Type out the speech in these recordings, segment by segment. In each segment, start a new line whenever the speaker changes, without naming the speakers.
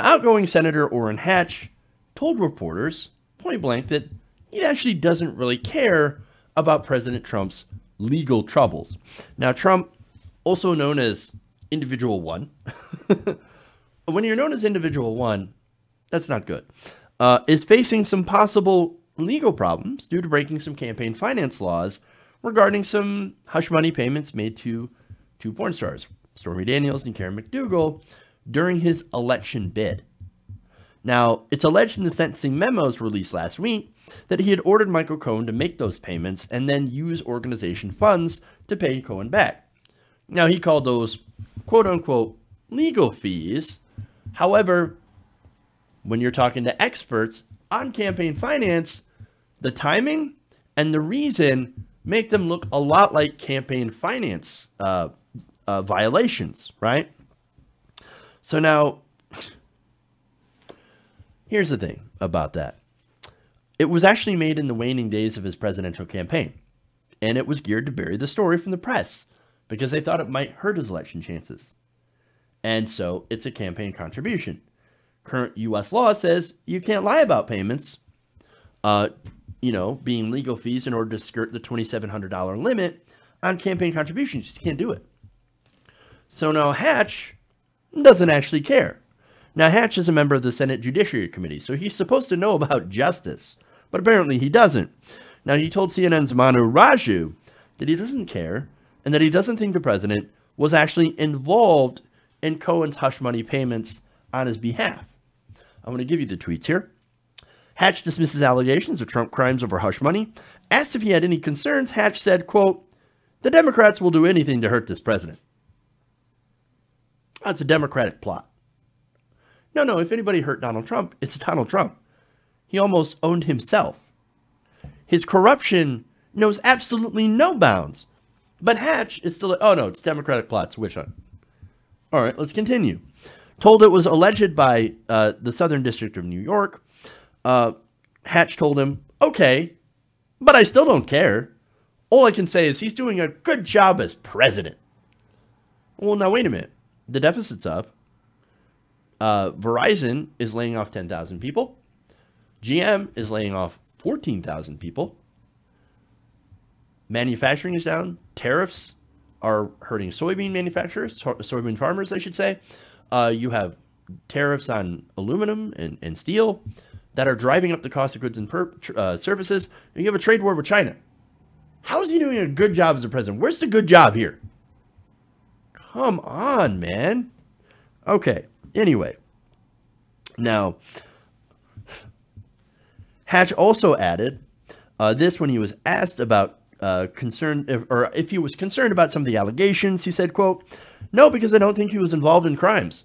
Outgoing Senator Orrin Hatch told reporters point blank that he actually doesn't really care about President Trump's legal troubles. Now, Trump, also known as Individual One, when you're known as Individual One, that's not good, is facing some possible legal problems due to breaking some campaign finance laws regarding some hush money payments made to two porn stars, Stormy Daniels and Karen McDougal, during his election bid. Now, it's alleged in the sentencing memos released last week that he had ordered Michael Cohen to make those payments and then use organization funds to pay Cohen back. Now, he called those quote-unquote legal fees. However, when you're talking to experts on campaign finance, the timing and the reason make them look a lot like campaign finance violations, right? So now, here's the thing about that. It was actually made in the waning days of his presidential campaign, and it was geared to bury the story from the press because they thought it might hurt his election chances. And so it's a campaign contribution. Current U.S. law says you can't lie about payments, being legal fees in order to skirt the $2,700 limit on campaign contributions. You can't do it. So now Hatch doesn't actually care. Now, Hatch is a member of the Senate Judiciary Committee, so he's supposed to know about justice, but apparently he doesn't. Now, he told CNN's Manu Raju that he doesn't care and that he doesn't think the president was actually involved in Cohen's hush money payments on his behalf. I'm going to give you the tweets here. Hatch dismisses allegations of Trump crimes over hush money. Asked if he had any concerns, Hatch said, quote, "The Democrats will do anything to hurt this president." That's a Democratic plot. No, if anybody hurt Donald Trump, it's Donald Trump. He almost owned himself. His corruption knows absolutely no bounds. But Hatch is still, it's Democratic plots, witch hunt. All right, let's continue. Told it was alleged by the Southern District of New York. Hatch told him, okay, but I still don't care. All I can say is he's doing a good job as president. Well, now wait a minute. The deficit's up. Verizon is laying off 10,000 people. GM is laying off 14,000 people. Manufacturing is down. Tariffs are hurting soybean manufacturers, soybean farmers, I should say. You have tariffs on aluminum and steel that are driving up the cost of goods and services. And you have a trade war with China. How is he doing a good job as a president? Where's the good job here? Come on, man. Okay. Anyway. Now, Hatch also added this when he was asked about if he was concerned about some of the allegations. He said, quote, "No, because I don't think he was involved in crimes.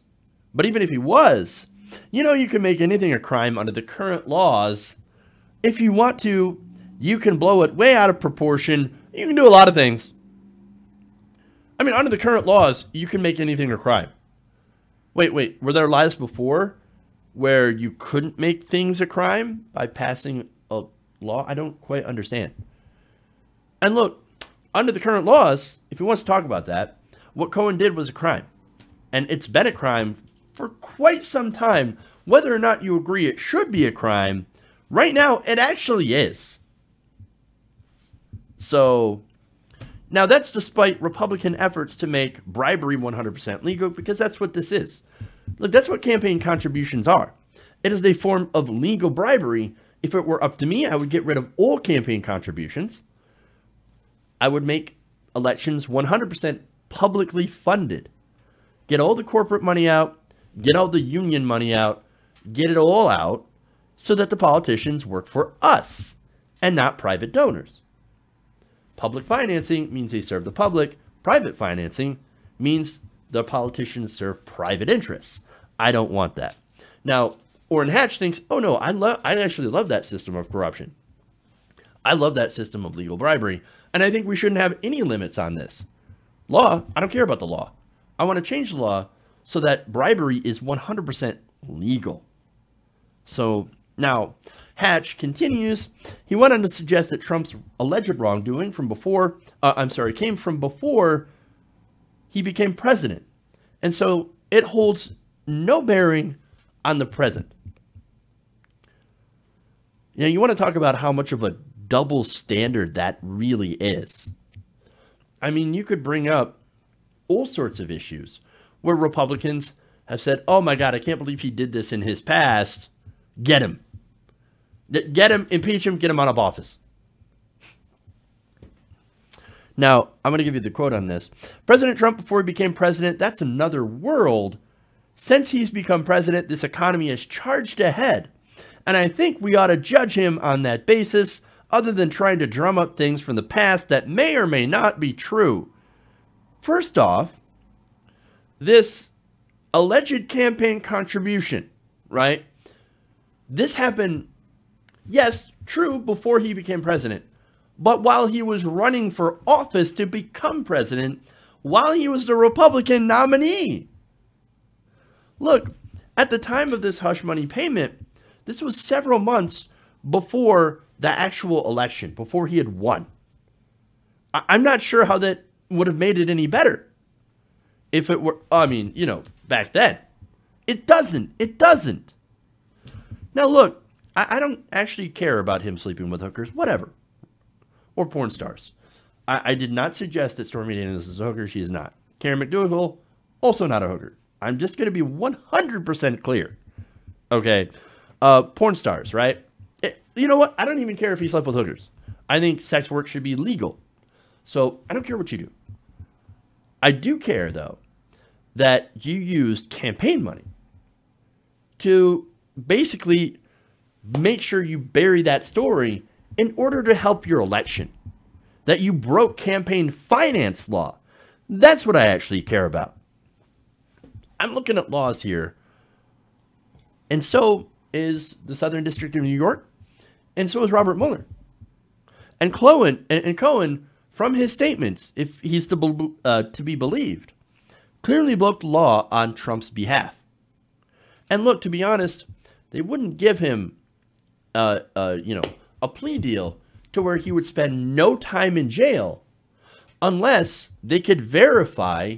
But even if he was, you can make anything a crime under the current laws. If you want to, you can blow it way out of proportion. You can do a lot of things. I mean, under the current laws, you can make anything a crime." Wait, were there laws before where you couldn't make things a crime by passing a law? I don't quite understand. And look, under the current laws, if he wants to talk about that, what Cohen did was a crime. And it's been a crime for quite some time. Whether or not you agree it should be a crime, right now it actually is. So, now that's despite Republican efforts to make bribery 100% legal, because that's what this is. Look, that's what campaign contributions are. It is a form of legal bribery. If it were up to me, I would get rid of all campaign contributions. I would make elections 100% publicly funded. Get all the corporate money out, get all the union money out, get it all out so that the politicians work for us and not private donors. Public financing means they serve the public. Private financing means the politicians serve private interests. I don't want that. Now, Orrin Hatch thinks, oh no, I actually love that system of corruption. I love that system of legal bribery, and I think we shouldn't have any limits on this. Law, I don't care about the law. I want to change the law so that bribery is 100% legal. So now, Hatch continues. He went on to suggest that Trump's alleged wrongdoing came from before he became president. And so it holds no bearing on the present. You know, you want to talk about how much of a double standard that really is. I mean, you could bring up all sorts of issues where Republicans have said, oh my God, I can't believe he did this in his past. Get him. Get him, impeach him, get him out of office. Now, I'm going to give you the quote on this. President Trump, before he became president, that's another world. Since he's become president, this economy has charged ahead. And I think we ought to judge him on that basis, other than trying to drum up things from the past that may or may not be true. First off, this alleged campaign contribution, right? This happened, yes, true, before he became president. But while he was running for office to become president, while he was the Republican nominee. Look, at the time of this hush money payment, this was several months before the actual election, before he had won. I'm not sure how that would have made it any better. If it were, I mean, you know, back then. It doesn't. It doesn't. Now look, I don't actually care about him sleeping with hookers, whatever. Or porn stars. I did not suggest that Stormy Daniels is a hooker. She is not. Karen McDougal, also not a hooker. I'm just going to be 100% clear. Okay. Porn stars, right? You know what? I don't even care if he slept with hookers. I think sex work should be legal. So I don't care what you do. I do care, though, that you used campaign money to basically make sure you bury that story in order to help your election. That you broke campaign finance law. That's what I actually care about. I'm looking at laws here. And so is the Southern District of New York. And so is Robert Mueller. And Cohen, from his statements, if he's to be believed, clearly broke the law on Trump's behalf. And look, to be honest, they wouldn't give him a plea deal to where he would spend no time in jail unless they could verify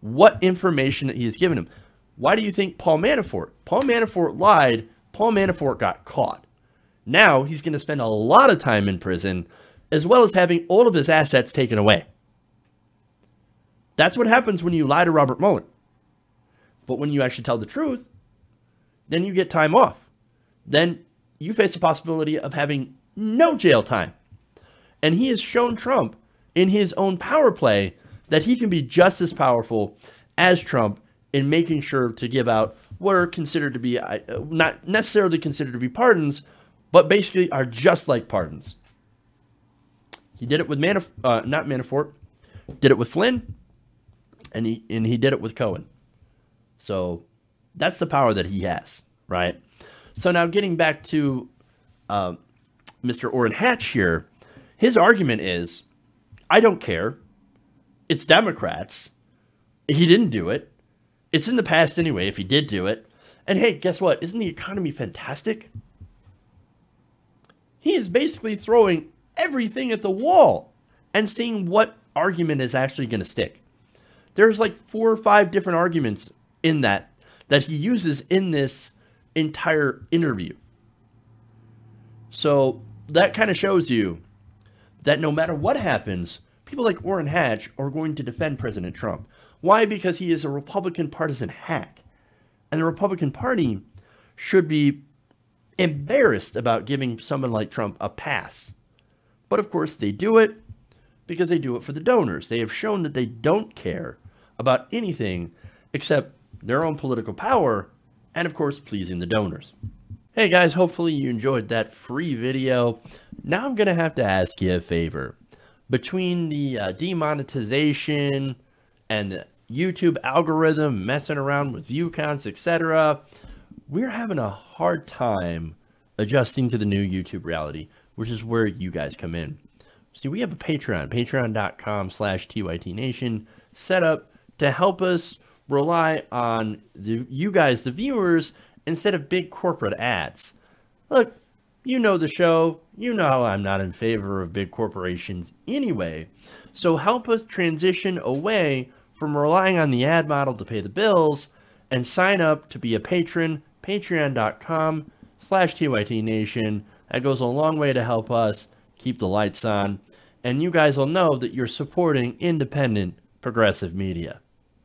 what information that he has given him. Why do you think Paul Manafort? Paul Manafort lied. Paul Manafort got caught. Now he's going to spend a lot of time in prison, as well as having all of his assets taken away. That's what happens when you lie to Robert Mueller. But when you actually tell the truth, then you get time off. Then you face the possibility of having no jail time. And he has shown Trump in his own power play that he can be just as powerful as Trump in making sure to give out what are considered to be, not necessarily considered to be pardons, but basically are just like pardons. He did it with not Manafort, did it with Flynn, and he did it with Cohen. So that's the power that he has, right? So now getting back to Mr. Orrin Hatch here, his argument is, I don't care. It's Democrats. He didn't do it. It's in the past anyway if he did do it. And hey, guess what? Isn't the economy fantastic? He is basically throwing everything at the wall and seeing what argument is actually going to stick. There's like 4 or 5 different arguments in that he uses in this entire interview. So that kind of shows you that no matter what happens, people like Orrin Hatch are going to defend President Trump. Why? Because he is a Republican partisan hack. And the Republican Party should be embarrassed about giving someone like Trump a pass. But of course they do it because they do it for the donors. They have shown that they don't care about anything except their own political power and of course pleasing the donors. Hey guys, hopefully you enjoyed that free video. Now I'm going to have to ask you a favor. Between the demonetization and the YouTube algorithm messing around with view counts, etc., we're having a hard time adjusting to the new YouTube reality, which is where you guys come in. See, we have a Patreon, patreon.com/TYTNation, set up to help us rely on you guys, the viewers, instead of big corporate ads. Look, you know the show. You know how I'm not in favor of big corporations anyway. So help us transition away from relying on the ad model to pay the bills and sign up to be a patron, patreon.com/TYTNation. That goes a long way to help us keep the lights on. And you guys will know that you're supporting independent progressive media.